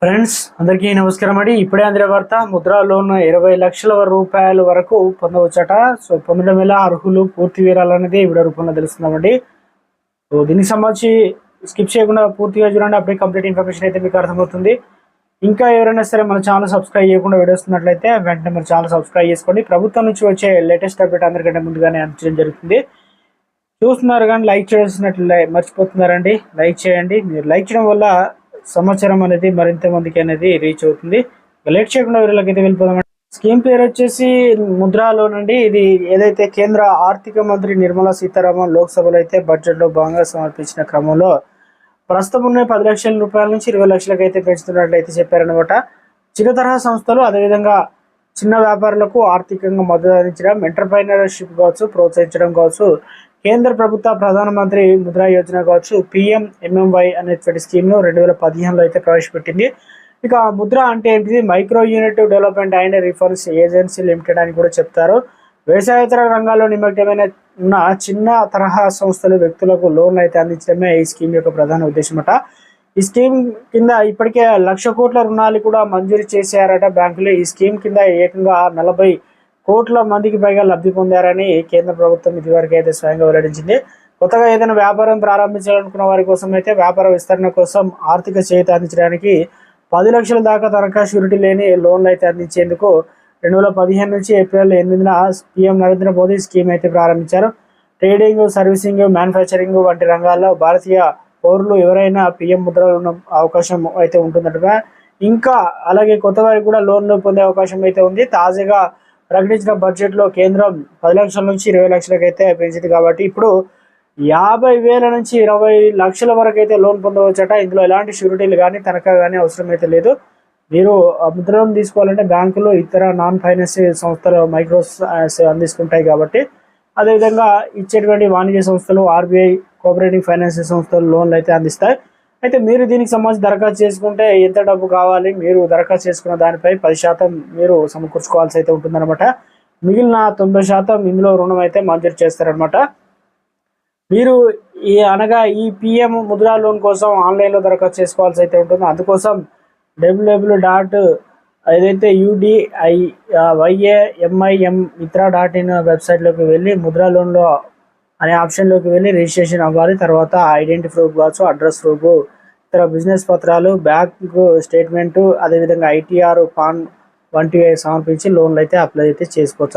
Friends అందరికీ నమస్కారం అండి. ఇప్పుడే అందిన వార్త, ముద్రా లోన్ 20 లక్షల రూపాయల వరకు పొందవచ్చట. సో పొందడం ఎలా, అర్హులు, పూర్తి వివరాలు అనేది వీడియో రూపంలో తెలుస్తున్నామండి. సో దీనికి సంబంధించి స్కిప్ చేయకుండా పూర్తిగా చూడండి, అప్పుడే కంప్లీట్ ఇన్ఫర్మేషన్ అయితే మీకు అర్థమవుతుంది. ఇంకా ఎవరైనా సరే మన ఛానల్ సబ్స్క్రైబ్ చేయకుండా వీడియోస్ ఉన్నట్లయితే వెంటనే మన ఛానల్ సబ్స్క్రైబ్ చేసుకోండి. ప్రభుత్వం నుంచి వచ్చే లేటెస్ట్ అప్డేట్ అందరికంటే ముందుగానే అందించడం జరుగుతుంది. చూస్తున్నారు కానీ లైక్ చేసినట్లు మర్చిపోతున్నారండి. లైక్ చేయండి. మీరు లైక్ చేయడం వల్ల సమాచారం అనేది మరింత మందికి అనేది రీచ్ అవుతుంది. లేట్ చేయకుండా వీళ్ళకి అయితే వెళ్ళిపోదామండి. స్కీమ్ పేరు వచ్చేసి ముద్రా లోన్ అండి. ఇది ఏదైతే కేంద్ర ఆర్థిక మంత్రి నిర్మలా సీతారామన్ లోక్సభలో అయితే బడ్జెట్లో భాగంగా సమర్పించిన క్రమంలో ప్రస్తుతం ఉన్న 10 లక్షల రూపాయల నుంచి 20 లక్షలకు అయితే పెంచుతున్నట్లు అయితే చెప్పారనమాట. చిన్న తరహా సంస్థలు, అదేవిధంగా చిన్న వ్యాపారులకు ఆర్థికంగా మద్దతు అందించడం, ఎంటర్ప్రైనర్షిప్ కావచ్చు, ప్రోత్సహించడం కావచ్చు, కేంద్ర ప్రభుత్వ ప్రధానమంత్రి ముద్రా యోజన కావచ్చు, PMMY అనేటువంటి స్కీమ్ను 2015లో అయితే ప్రవేశపెట్టింది. ఇక ముద్ర అంటే ఏంటిది? Micro unit development and reforms agency limited అని కూడా చెప్తారు. వ్యవసాయేతర రంగాల్లో నిమగ్నమైన ఉన్న చిన్న తరహా సంస్థలు, వ్యక్తులకు లోన్లు అయితే అందించడమే ఈ స్కీమ్ యొక్క ప్రధాన ఉద్దేశం అట. ఈ స్కీమ్ కింద ఇప్పటికే 1,00,000 కోట్ల రుణాలు కూడా మంజూరు చేశారట బ్యాంకులు. ఈ స్కీమ్ కింద ఏకంగా 40 కోట్ల మందికి పైగా లబ్ధి పొందారని కేంద్ర ప్రభుత్వం ఇదివరకు అయితే స్వయంగా వెల్లడించింది. కొత్తగా ఏదైనా వ్యాపారం ప్రారంభించాలనుకున్న వారి కోసం అయితే వ్యాపార విస్తరణ కోసం ఆర్థిక చేయూత అందించడానికి 10 లక్షల దాకా తనఖా షూరిటీ లేని లోన్లు అయితే అందించేందుకు 2015 నుంచి ఏప్రిల్ 8న PM నరేంద్ర మోదీ స్కీమ్ అయితే ప్రారంభించారు. ట్రేడింగ్, సర్వీసింగ్, మ్యానుఫ్యాక్చరింగ్ వంటి రంగాల్లో భారతీయ పౌరులు ఎవరైనా PM ముద్రలో ఉన్న అవకాశం అయితే ఉంటుందట. ఇంకా అలాగే కొత్త వారికి కూడా లోన్లు పొందే అవకాశం అయితే ఉంది. తాజాగా ప్రకటించిన బడ్జెట్లో కేంద్రం 10 లక్షల నుంచి 20 లక్షలకు అయితే పెంచింది. కాబట్టి ఇప్పుడు 50,000 నుంచి 20 లక్షల వరకు అయితే లోన్ పొందవచ్చట. ఇందులో ఎలాంటి షూరిటీలు కానీ, తనఖా కానీ అవసరం అయితే లేదు. మీరు ముద్ర లోన్ తీసుకోవాలంటే బ్యాంకులు, ఇతర నాన్ ఫైనాన్స్ సంస్థలు మైక్రోస్ అందిస్తుంటాయి. కాబట్టి అదేవిధంగా ఇచ్చేటువంటి వాణిజ్య సంస్థలు, RBI, కోఆపరేటివ్ ఫైనాన్స్ సంస్థలు లోన్లు అయితే అందిస్తాయి. అయితే మీరు దీనికి సంబంధించి దరఖాస్తు చేసుకుంటే ఎంత డబ్బు కావాలి, మీరు దరఖాస్తు చేసుకున్న దానిపై 10% మీరు సమకూర్చుకోవాల్సి అయితే ఉంటుందన్నమాట. మిగిలిన 90% ఇందులో రుణం అయితే మంజూరు చేస్తారనమాట. మీరు ఈ PM ముద్రా లోన్ కోసం ఆన్లైన్లో దరఖాస్తు చేసుకోవాల్సి అయితే ఉంటుంది. అందుకోసం www.UDIYAMIM-mitra.in వెబ్సైట్లోకి వెళ్ళి ముద్రా లోన్లో అనే ఆప్షన్లోకి వెళ్ళి రిజిస్ట్రేషన్ అవ్వాలి. తర్వాత ఐడెంటిటీ ప్రూఫ్ కావచ్చు, అడ్రస్ ప్రూఫ్, ఇతర బిజినెస్ పత్రాలు, బ్యాంకు స్టేట్మెంటు, అదేవిధంగా ITR, పాన్ వంటివి సమర్పించి లోన్లు అయితే అప్లై అయితే చేసుకోవచ్చు.